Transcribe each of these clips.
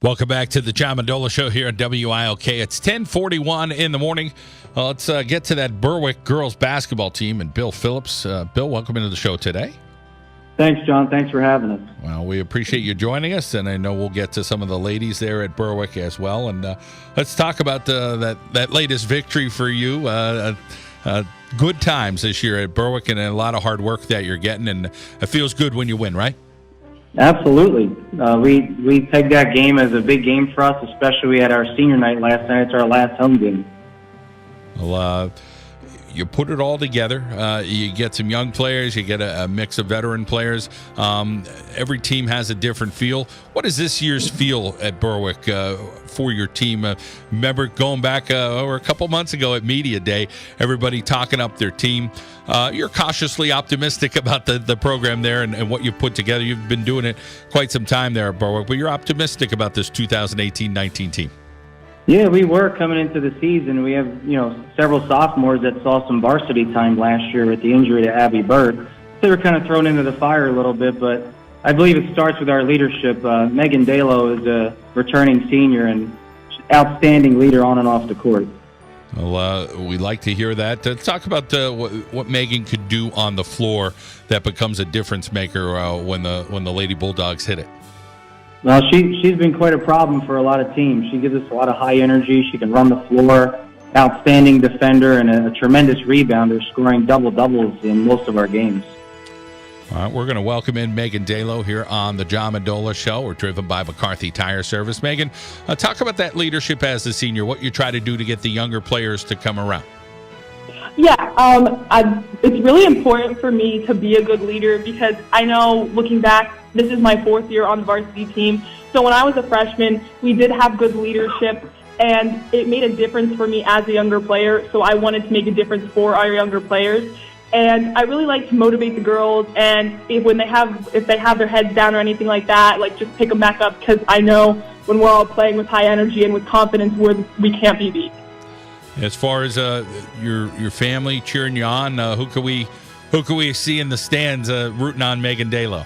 Welcome back to the John Mendola Show here at WILK. It's 10:41 in the morning. Let's get to that Berwick Girls Basketball Team and Bill Phillips. Bill, welcome into the show today. Thanks, John. Thanks for having us. Well, we appreciate you joining us, and I know we'll get to some of the ladies there at Berwick as well. And let's talk about that latest victory for you. Good times this year at Berwick, and a lot of hard work that you're getting, and it feels good when you win, right? Absolutely. We pegged that game as a big game for us, especially we had our senior night last night. It's our last home game. Well, you put it all together. You get some young players. You get a mix of veteran players. Every team has a different feel. What is this year's feel at Berwick for your team? Remember going back a couple months ago at Media Day, everybody talking up their team. You're cautiously optimistic about the program there and what you've put together. You've been doing it quite some time there at Berwick, but you're optimistic about this 2018-19 team. Yeah, we were coming into the season. We have, several sophomores that saw some varsity time last year with the injury to Abby Bird. They were kind of thrown into the fire a little bit, but I believe it starts with our leadership. Meendola is a returning senior and outstanding leader on and off the court. Well, we like to hear that. Talk about what Megan could do on the floor that becomes a difference maker when the Lady Bulldogs hit it. Well, she's been quite a problem for a lot of teams. She gives us a lot of high energy. She can run the floor, outstanding defender, and a tremendous rebounder, scoring double-doubles in most of our games. All right, we're going to welcome in Megan Dalo here on the John Mendola Show. We're driven by McCarthy Tire Service. Megan, talk about that leadership as a senior, what you try to do to get the younger players to come around. Yeah, it's really important for me to be a good leader because I know, looking back, this is my fourth year on the varsity team. So when I was a freshman, we did have good leadership, and it made a difference for me as a younger player. So I wanted to make a difference for our younger players. And I really like to motivate the girls, and if they have their heads down or anything like that, like just pick them back up, because I know when we're all playing with high energy and with confidence, we can't be beat. As far as your family cheering you on, who can we see in the stands rooting on Megan Dalo?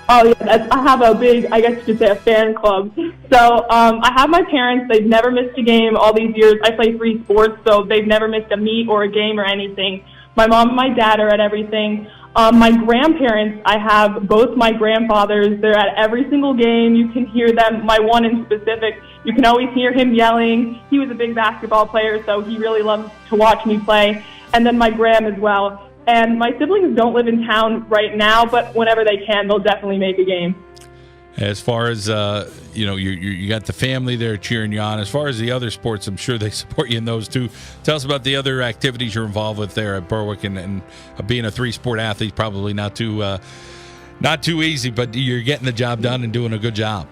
Oh yeah, I have a big, I guess you could say, a fan club. So I have my parents. They've never missed a game all these years. I play 3 sports, so they've never missed a meet or a game or anything. My mom and my dad are at everything. My grandparents, I have both my grandfathers. They're at every single game. You can hear them. My one in specific, you can always hear him yelling. He was a big basketball player, so he really loves to watch me play. And then my gram as well. And my siblings don't live in town right now, but whenever they can, they'll definitely make a game. As far as, you got the family there cheering you on. As far as the other sports, I'm sure they support you in those too. Tell us about the other activities you're involved with there at Berwick, and being a 3-sport athlete, probably not too easy, but you're getting the job done and doing a good job.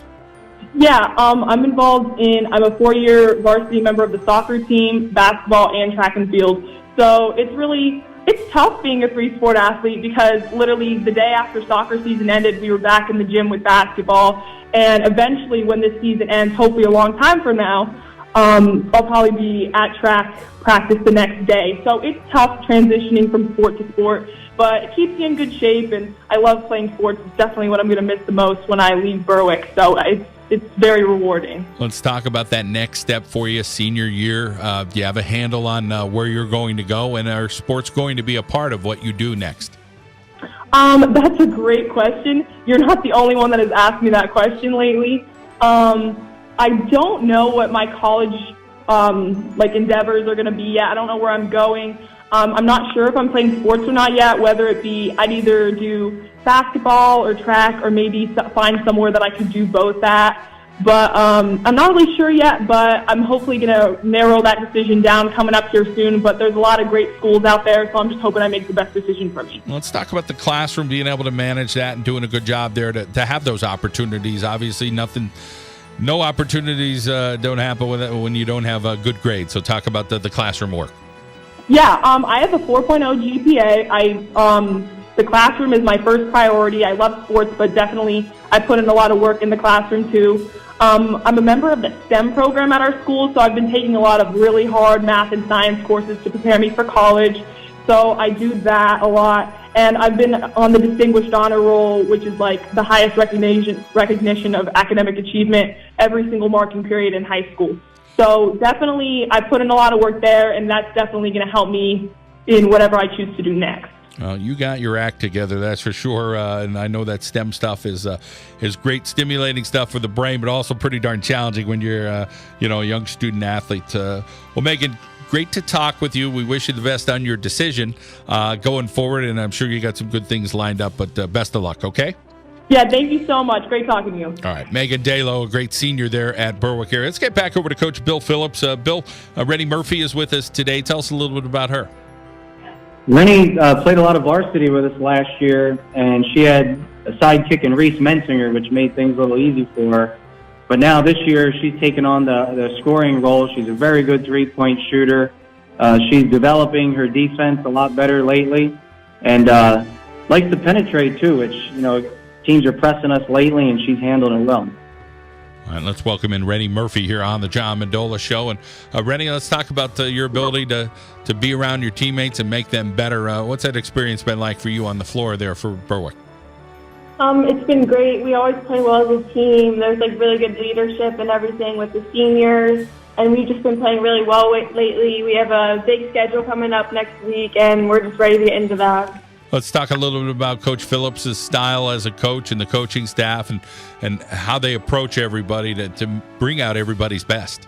Yeah, I'm a 4-year varsity member of the soccer team, basketball, and track and field. So it's tough being a 3-sport athlete because literally the day after soccer season ended, we were back in the gym with basketball. And eventually when this season ends, hopefully a long time from now, I'll probably be at track practice the next day. So it's tough transitioning from sport to sport, but it keeps me in good shape, and I love playing sports. It's definitely what I'm going to miss the most when I leave Berwick. So it's very rewarding. Let's talk about that next step for you, senior year. Do you have a handle on where you're going to go, and are sports going to be a part of what you do next? That's a great question. You're not the only one that has asked me that question lately. I don't know what my college endeavors are going to be yet. I don't know where I'm going. I'm not sure if I'm playing sports or not yet, whether it be I'd either do basketball or track, or maybe find somewhere that I could do both at. But I'm not really sure yet, but I'm hopefully going to narrow that decision down coming up here soon. But there's a lot of great schools out there, so I'm just hoping I make the best decision for me. Let's talk about the classroom, being able to manage that and doing a good job there to have those opportunities. Obviously, no opportunities don't happen when you don't have a good grade. So talk about the classroom work. Yeah, I have a 4.0 GPA. The classroom is my first priority. I love sports, but definitely I put in a lot of work in the classroom too. I'm a member of the STEM program at our school, so I've been taking a lot of really hard math and science courses to prepare me for college. So I do that a lot. And I've been on the Distinguished Honor Roll, which is like the highest recognition of academic achievement every single marking period in high school. So definitely I put in a lot of work there, and that's definitely going to help me in whatever I choose to do next. You got your act together, that's for sure. And I know that STEM stuff is great, stimulating stuff for the brain, but also pretty darn challenging when you're a young student athlete. Well, Megan, great to talk with you. We wish you the best on your decision going forward, and I'm sure you got some good things lined up. But best of luck. Okay. Yeah, thank you so much. Great talking to you. All right, Megan Dalo, a great senior there at Berwick area. Let's get back over to Coach Bill Phillips. Bill, Rennie Murphy is with us today. Tell us a little bit about her. Rennie played a lot of varsity with us last year, and she had a sidekick in Reese Mensinger, which made things a little easy for her. But now this year, she's taken on the scoring role. She's a very good three-point shooter. She's developing her defense a lot better lately, and likes to penetrate too, which teams are pressing us lately, and she's handling it well. All right, let's welcome in Rennie Murphy here on the John Mendola Show. And Rennie, let's talk about your ability to be around your teammates and make them better. What's that experience been like for you on the floor there for Berwick? It's been great. We always play well as a team. There's really good leadership and everything with the seniors, and we've just been playing really well lately. We have a big schedule coming up next week, and we're just ready to get into that. Let's talk a little bit about Coach Phillips' style as a coach and the coaching staff and how they approach everybody to bring out everybody's best.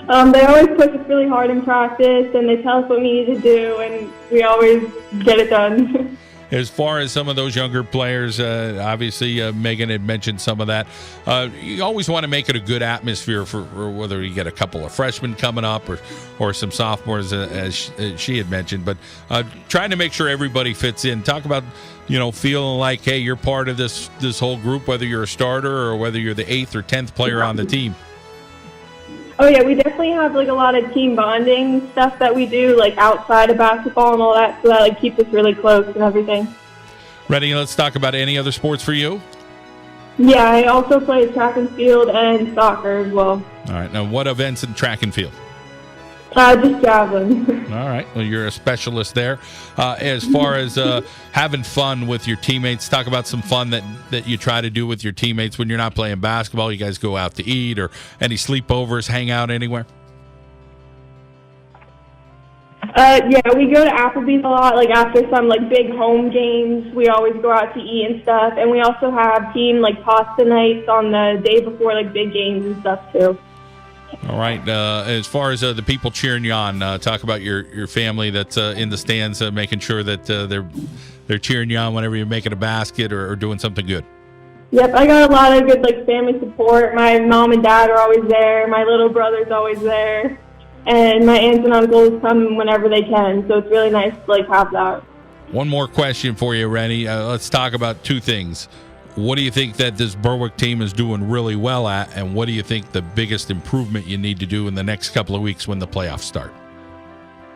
They always push us really hard in practice, and they tell us what we need to do, and we always get it done. As far as some of those younger players, obviously Megan had mentioned some of that. You always want to make it a good atmosphere for whether you get a couple of freshmen coming up or some sophomores, as she had mentioned. But trying to make sure everybody fits in. Talk about feeling like, hey, you're part of this whole group, whether you're a starter or whether you're the 8th or 10th player on the team. Oh, yeah, we definitely have, a lot of team bonding stuff that we do, outside of basketball and all that, so that, keeps us really close and everything. Rennie, let's talk about any other sports for you. Yeah, I also play track and field and soccer as well. All right. Now, what events in track and field? Just javelin. All right. Well, you're a specialist there. As far as having fun with your teammates, talk about some fun that you try to do with your teammates when you're not playing basketball. You guys go out to eat or any sleepovers, hang out anywhere? Yeah, we go to Applebee's a lot. After some big home games, we always go out to eat and stuff. And we also have team pasta nights on the day before big games and stuff too. All right. As far as the people cheering you on, talk about your family that's in the stands, making sure that they're cheering you on whenever you're making a basket or doing something good. Yep, I got a lot of good family support. My mom and dad are always there. My little brother's always there, and my aunts and uncles come whenever they can. So it's really nice to have that. One more question for you, Rennie. Let's talk about two things. What do you think that this Berwick team is doing really well at, and what do you think the biggest improvement you need to do in the next couple of weeks when the playoffs start?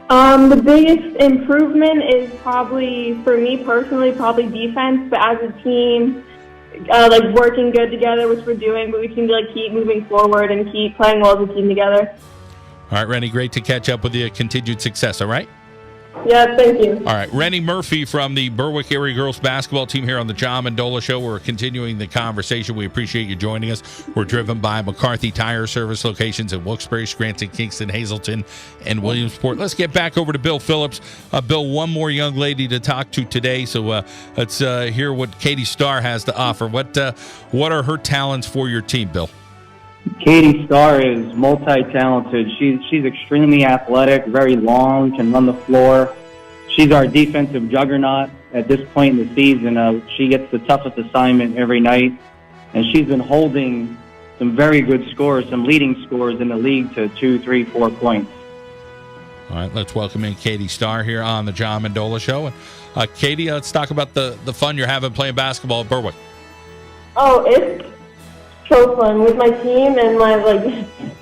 The biggest improvement is probably, for me personally, probably defense, but as a team, working good together, which we're doing, but we can keep moving forward and keep playing well as a team together. All right, Rennie, great to catch up with you. Continued success, all right? Yeah, thank you. All right, Rennie Murphy from the Berwick Area Girls Basketball Team here on the John Mendola Show. We're continuing the conversation. We appreciate you joining us. We're driven by McCarthy Tire Service locations in Wilkes-Barre, Scranton, Kingston, Hazleton, and Williamsport. Let's get back over to Bill Phillips. Bill, one more young lady to talk to today, so let's hear what Katie Starr has to offer. What are her talents for your team, Bill? Katie Starr is multi-talented. She's extremely athletic, very long, can run the floor. She's our defensive juggernaut at this point in the season. She gets the toughest assignment every night, and she's been holding some very good scores, some leading scores in the league to 2, 3, 4 points. All right, let's welcome in Katie Starr here on the John Mendola Show. And Katie, let's talk about the fun you're having playing basketball at Berwick. Oh, it's so fun with my team, and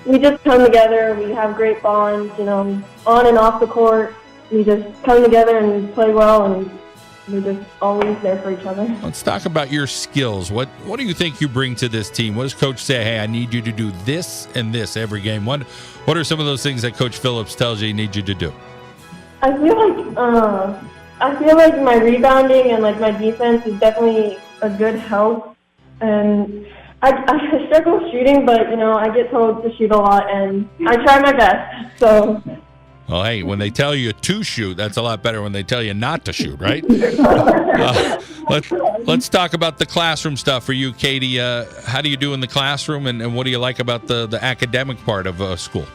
we just come together. We have great bonds, on and off the court. We just come together and play well, and we're just always there for each other. Let's talk about your skills. What do you think you bring to this team? What does Coach say? Hey, I need you to do this and this every game. What are some of those things that Coach Phillips tells you he needs you to do? I feel like my rebounding and like my defense is definitely a good help. And I struggle shooting, but I get told to shoot a lot, and I try my best. So. Well, hey, when they tell you to shoot, that's a lot better when they tell you not to shoot, right? Let's talk about the classroom stuff for you, Katie. How do you do in the classroom, and what do you like about the academic part of school?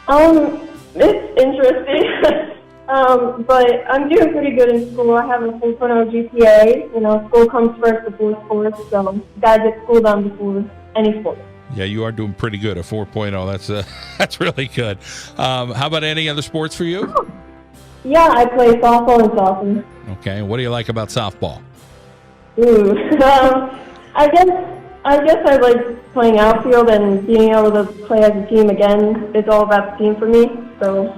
It's interesting, but I'm doing pretty good in school. I have a 4.0 GPA. School comes first before sports, so gotta get school done before any sport. Yeah, you are doing pretty good. A 4.0. That's really good. How about any other sports for you? Yeah, I play softball and soccer. Okay. What do you like about softball? Ooh, I guess I like playing outfield and being able to play as a team again. It's all about the team for me. So.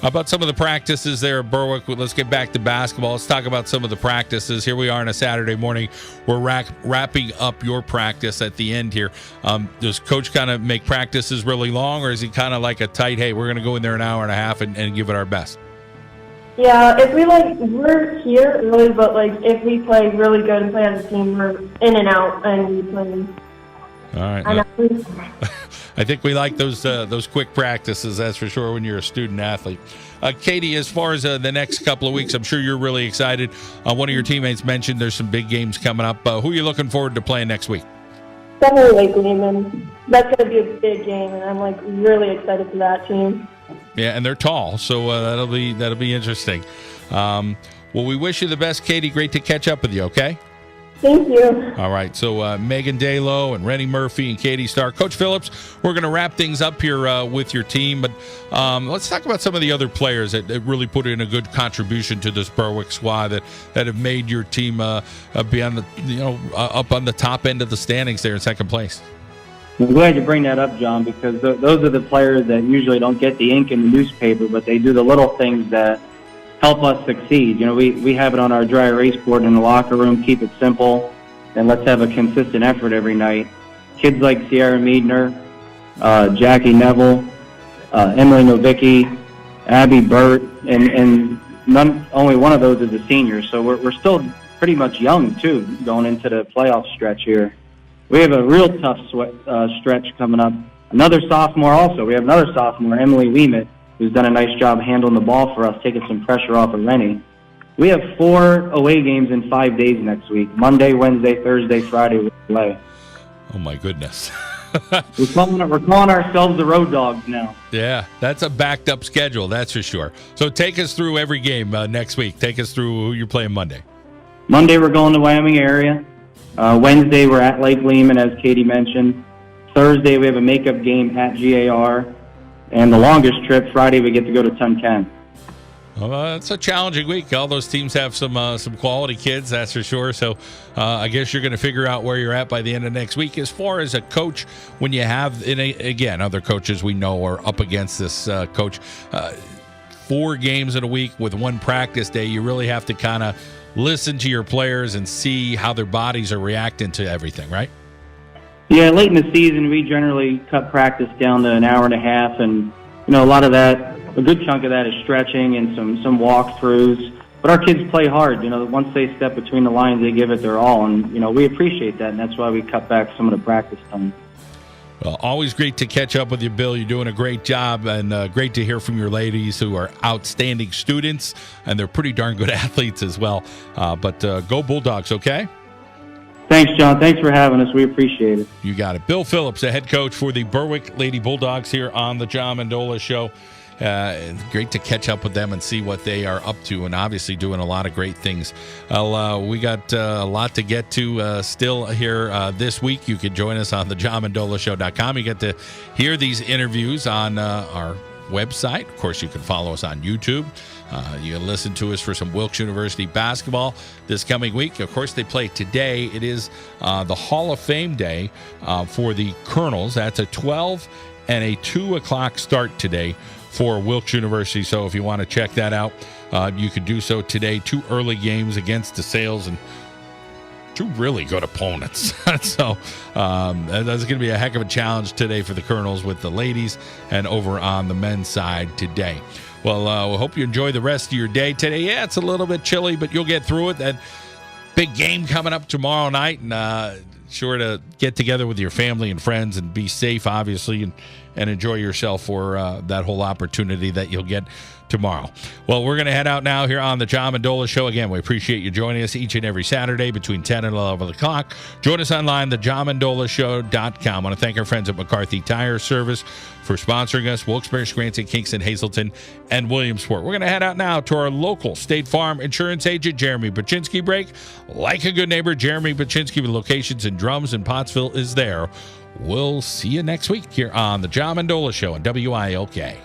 How about some of the practices there at Berwick? Let's get back to basketball. Let's talk about some of the practices. Here we are on a Saturday morning. We're wrapping up your practice at the end here. Does Coach kind of make practices really long, or is he kind of like a tight, hey, we're going to go in there an hour and a half and give it our best? Yeah, if we're here early, but if we play really good and play as a team, we're in and out and we play. All right. I think we like those quick practices, that's for sure, when you're a student athlete. Katie, as far as the next couple of weeks, I'm sure you're really excited. One of your teammates mentioned there's some big games coming up. Who are you looking forward to playing next week? Definitely Lake Lehman. That's going to be a big game, and I'm really excited for that team. Yeah, and they're tall, so that'll be interesting. Well, we wish you the best, Katie. Great to catch up with you, okay? Thank you. All right, so Megan Dalo and Rennie Murphy and Katie Starr. Coach Phillips, we're going to wrap things up here with your team, but let's talk about some of the other players that really put in a good contribution to this Berwick squad that have made your team be on the up on the top end of the standings there in second place. I'm glad you bring that up, John, because those are the players that usually don't get the ink in the newspaper, but they do the little things that help us succeed. We have it on our dry erase board in the locker room, keep it simple, and let's have a consistent effort every night. Kids like Sierra Meadner, Jackie Neville, Emily Novicki, Abby Burt, and only one of those is a senior, so we're still pretty much young, too, going into the playoff stretch here. We have a real tough stretch coming up. Another sophomore also. We have another sophomore, Emily Weemit, who's done a nice job handling the ball for us, taking some pressure off of Rennie. We have 4 away games in 5 days next week. Monday, Wednesday, Thursday, Friday, we play. Oh, my goodness. We're calling ourselves the Road Dogs now. Yeah, that's a backed-up schedule, that's for sure. So take us through every game next week. Take us through who you're playing Monday. Monday, we're going to Wyoming area. Wednesday, we're at Lake Lehman, as Katie mentioned. Thursday, we have a makeup game at GAR. And the longest trip, Friday, we get to go to Tunkhannock. Well, it's a challenging week. All those teams have some quality kids, that's for sure. So I guess you're going to figure out where you're at by the end of next week. As far as a coach, when you have, again, other coaches we know are up against this coach, 4 games in a week with 1 practice day, you really have to kind of listen to your players and see how their bodies are reacting to everything, right? Yeah, late in the season, we generally cut practice down to an hour and a half, and a lot of that, a good chunk of that is stretching and some walkthroughs. But our kids play hard. Once they step between the lines, they give it their all, and we appreciate that, and that's why we cut back some of the practice time. Well, always great to catch up with you, Bill. You're doing a great job, and great to hear from your ladies who are outstanding students, and they're pretty darn good athletes as well. But go Bulldogs, okay? Thanks, John. Thanks for having us. We appreciate it. You got it. Bill Phillips, the head coach for the Berwick Lady Bulldogs here on the John Mendola Show. Great to catch up with them and see what they are up to, and obviously doing a lot of great things. We got a lot to get to still here this week. You can join us on the JohnMendolaShow.com. You get to hear these interviews on our website. Of course, you can follow us on YouTube. You can listen to us for some Wilkes University basketball this coming week. Of course, they play today. It is the Hall of Fame day for the Colonels. That's a 12 and a 2 o'clock start today for Wilkes University. So if you want to check that out, you can do so today. 2 early games against DeSales and 2 really good opponents. So that's going to be a heck of a challenge today for the Colonels with the ladies and over on the men's side today. Well, we hope you enjoy the rest of your day today. Yeah, it's a little bit chilly, but you'll get through it. That big game coming up tomorrow night, and sure to get together with your family and friends and be safe, obviously, and enjoy yourself for that whole opportunity that you'll get tomorrow. Well, we're going to head out now here on the John Mendola Show. Again, we appreciate you joining us each and every Saturday between 10 and 11 o'clock. Join us online, thejohnmendolashow.com. I want to thank our friends at McCarthy Tire Service for sponsoring us, Wilkes-Barre, Scranton, Kingston, Hazleton, and Williamsport. We're going to head out now to our local State Farm insurance agent, Jeremy Baczynski break. Like a good neighbor, Jeremy Baczynski with locations in Drums and Pottsville is there. We'll see you next week here on the John Mendola Show on WILK.